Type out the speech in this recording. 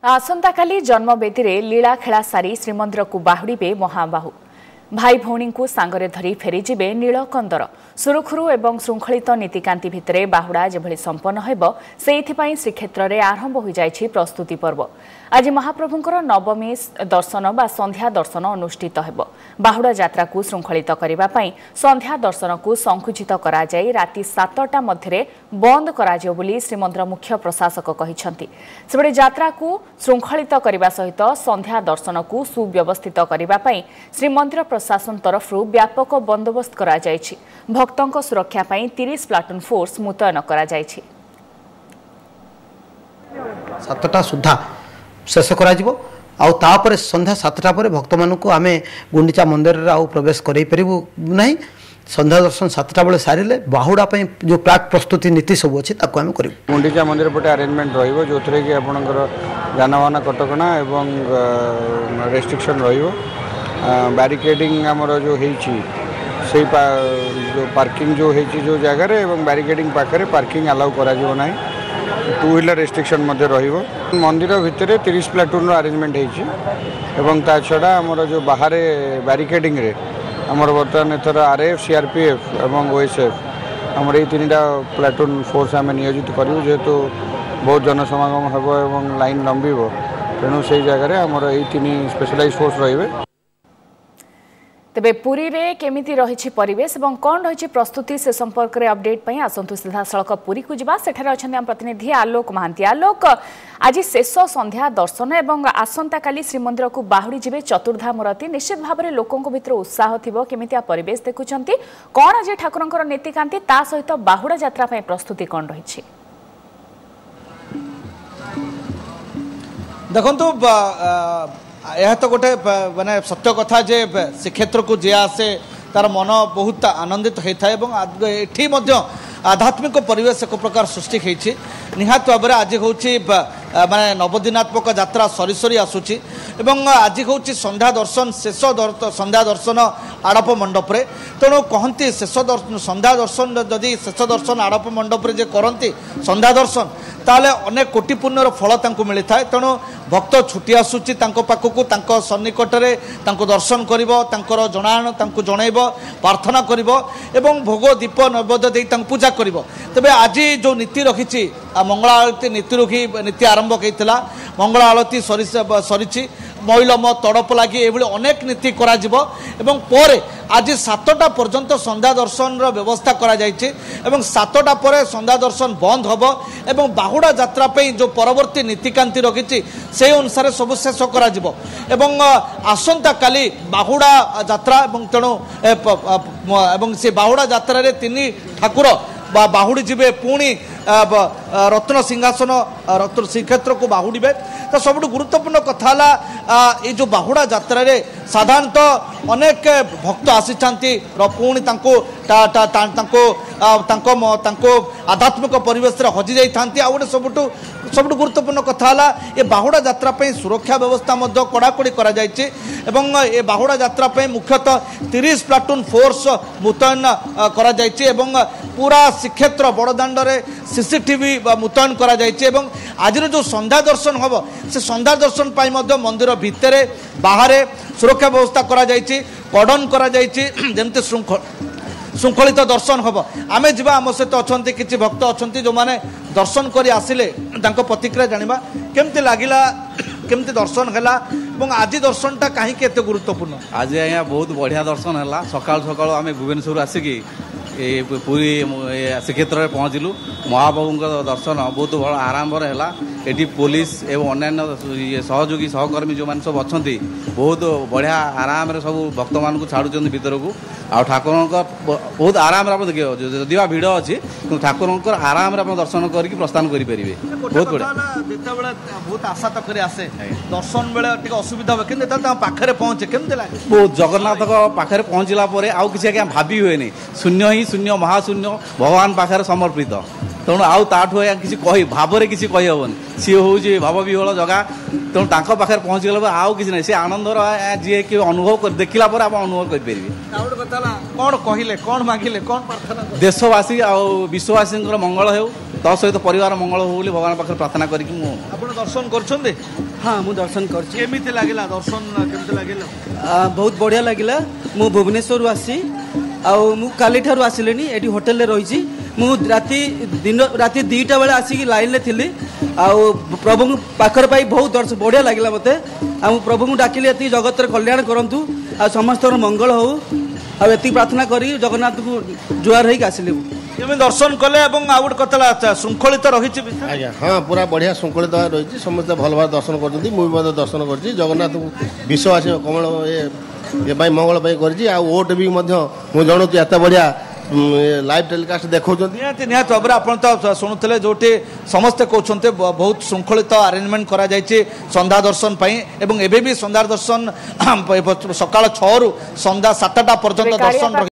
आसंता काली जन्मवेदी रे लीला खेला सारी श्रीमंदिर को बाहुड़े महाबाहु भाई भौणी को सांगरे धरी फेरीजे नीलकंदर सुरुखुरु एवं श्रृंखलित नीतिकांति भितर बाहुड़ा जेभली संपन्न हेब सेइथिपाई श्रीक्षेत्र में आरंभ हो जाइछि प्रस्तुति पर्व। आज महाप्रभुंकर नवमी दर्शन बा संध्या दर्शन अनुष्ठित हेब। बाहुड़ा यात्रा को श्रृंखलित करबा पई संध्या दर्शन को संकुचित करा जाई राति 7टा मध्यरे बंद करा जियो बोली श्रीमंदिर मुख्य प्रशासक कहिसंती। सेबडे यात्रा को श्रृंखलित करबा सहित संध्या दर्शन को सुव्यवस्थित करबा पई श्रीमंदिर प्रशासन तरफ व्यापक बंदोबस्त करा जाइछि। भक्तों सुरक्षा पई 30 प्लाटून फोर्स मुतयन करा जाइछि। 7टा सुधा शेष करा जिवो आउ तापर संध्या 7टा पर भक्त मानक आमे गुंडीचा मंदिर रे आउ प्रवेश करै परिबु नाही। संध्या दर्शन 7टा बेले सारिले बाहुड़ा पई जो प्राक प्रस्तुति नीति सब अछि ताको आमे करिबु। गुंडीचा मंदिर पटे अरेंजमेंट रहिबो जोथरे कि आपनकर जानवाना कटकणा एवं रेस्ट्रिक्शन रहिबो। बैरिकेडिंग हमर जो हेछि से जो पार्किंग जो हेछि जो जगह रे एवं बैरिकेडिंग पाखरे पार्किंग अलाउ करा जिवो नाही। 2 व्हीलर रेस्ट्रिक्शन मध्य रहिबो। मंदिर भितर 30 प्लाटून रो अरेंजमेंट हेछि एवं ता छडा हमर जो बाहर बैरिकेडिंग रे हमर बर्तमान एथर आरएफ सीआरपीएफ एवं ओएसएफ हमर ए 3टा प्लाटून फोर्स आमे नियोजित करियो जेहेतु बहुत जनसमागम हेबो एवं लाइन लंबिबो तेणु से जगह रे हमर ए 3 स्पेशलाइज्ड फोर्स रहिबे। तेबे पुरी रे केमिति रहिछि परिवेश एवं कोन रहिछि प्रस्तुति से संपर्क रे अपडेट पई आसंतु सीधा सड़क पुरी को जिबा। सेठारे अछन्ते हम प्रतिनिधि आलोक महांती। आलोक, आज शेष संध्या दर्शन एवं आसंता काली श्रीमंदिर को बाहुड़ी जिबे चतुर्धाम रति निश्चित भाव में लोकों भितर उत्साह थिबो। केमितिया परिवेश देखुछंती कोन आज ठाकुरंकर नीतिकांति ता सहित बाहुड़ा यात्रा पई प्रस्तुति कोन रहिछि? देखंतु यह तो गोटे माने सत्य कथा जे श्रीक्षेत्र को जे आसे तार मन बहुत आनंदित होता है और ये आध्यात्मिक परिवेश एक प्रकार सृष्टि होती निहात भाव में। आज हूँ माने नवदिनात्मक यात्रा सरी सरी आसूची एवं आज हूँ संध्या दर्शन शेष संध्या दर्शन आड़प मंडप रे तेणु कहती शेष संध्या दर्शन जदि शेष दर्शन आड़प मंडप रे जे करती संध्या दर्शन ताले अनेक कोटि पुण्यर फल तांको मिलता है। तेणु भक्त छुटी आसूची तांको पाखकु तांको सन्निकट रे तांको दर्शन करिवो तांकर जणाण तांको जणाइबो प्रार्थना करिवो एवं भोग दीप नैवेद्य देई तांको पूजा करिवो। तबे आज जो नीति रखिछि मंगला आरती नीति रखी नीति आरंभ कइतला मंगला आरती सरीछि मैलम तड़प लगी एभली अनेक नीति करा जिवो एवं पर आज 7टा पर्यंत संध्या दर्शन व्यवस्था करा जायछि एवं 7टा पर संध्या दर्शन बंद होबो एवं बाहुड़ा यात्रा पे जो परवर्ती नीतिकांति रखिछि से अनुसार सब शेष करा जिवो एवं आसंता काली बाहुड़ा यात्रा एवं तेणु एवं से बाहुड़ा यात्रा रे 3 ठाकुर बाहुड़ी जीवे पुणी रत्न सिंहासन रत्न श्रीक्षेत्र को बाहुड़े। तो सब गुरुत्वपूर्ण कथा ये जो बाहुड़ा यात्रा रे साधारणतः अनेक भक्त आसी पुणी आध्यात्मिक परिवेश हजि जाती। गोटे सब गुरुत्वपूर्ण कथा ये बाहुड़ा यात्रा सुरक्षा व्यवस्था कड़ाकड़ी करा जायछि एवं ये बाहुड़ा यात्रा मुख्यतः 30 प्लाटून फोर्स मुतयन करा जायछि एवं पूरा श्रीक्षेत्र बड़दाण्ड रे सीसीटीवी मुतयन करा जायछि एवं आज जो संध्या दर्शन हम से संध्या दर्शन पाई मंदिर भितर बाहर सुरक्षा व्यवस्था करा जायछि कॉर्डन करा जायछि जेमते श्रृंखलित दर्शन हम। आम जा आम सहित अच्छा किसी भक्त अच्छा जो मैंने दर्शन कर आसिले प्रतिक्रिया जाना केमती लगिला केमती दर्शन है आज दर्शनटा कहीं गुरुत्वपूर्ण? आज आज्ञा बहुत बढ़िया दर्शन है। सकाल सकाल आम भुवनेश्वर आसिकी पूरी श्रीक्षेत्र में पहुँचलु महाप्रभु दर्शन बहुत भल आरंभ है। ये पुलिस एवं अन्य सहयोगी सहकर्मी जो मैंने सब अच्छा बहुत बढ़िया आराम सब भक्त मान छाड़ुं भीतर को आ ठाकुर बहुत आराम देखिए जदि भिड़ अच्छी ठाकुर आराम दर्शन करके प्रस्थान करेंगे। बहुत बढ़िया बहुत आशा तक आसे दर्शन बेले असुविधा हो पाखे पहुँचे केमती लगे? बहुत जगन्नाथ पाखे पहुँचला आउ कि आज्ञा भाभी हुए शून्य ही शून्य महाशून्य भगवान पाखे समर्पित तेणु आउ ताठू किसी कही भाव में किसी कही हेनी सी हूँ भाव विह्वल जगह तेणु पाखे पहुँचीगला आउ कि नहीं सी आनंदर जी कि अनुभव कर देखला आप अनुभव करेंगे। कौन कहले कौन मांगिले कौन प्रार्थना देशवासी आ विश्ववासी मंगल हो सहित परिवार मंगल हो भगवान पाखे प्रार्थना करके दर्शन कर हाँ मु दर्शन कर लगिला दर्शन केमती लगिला बहुत बढ़िया लगिला मु भुवनेश्वर आसी मु काली ठारू आसिले एटी होटल रही मु राति 2टा बेले आसिक लाइन थी प्रभु पाखर पाई बहुत दर्शन बढ़िया लगिला मते प्रभु को डाकिली ये जगत कल्याण करंतु आ समस्त मंगल हो आती प्रार्थना करी जगन्नाथ को जुआर होइक आसिली केमी दर्शन कले आउ गोटे कतला श्रृंखलित रही आज्ञा हाँ पूरा बढ़िया श्रृंखलित रही समस्त भल भाव दर्शन कर मुझे दर्शन कर जगन्नाथ विश्वास कमल ये मंगल ओट भी मुझे जनाऊँ एत बढ़िया लाइव टेलीकास्ट देखा निहाती भाव में आप तो शुणुले जो समस्ते कहते बहुत श्रृंखलित आरेंजमेंट करा संध्या दर्शन एवं एबे भी संध्या दर्शन सकाल 6 रु संध्या 7टा पर्यंत दर्शन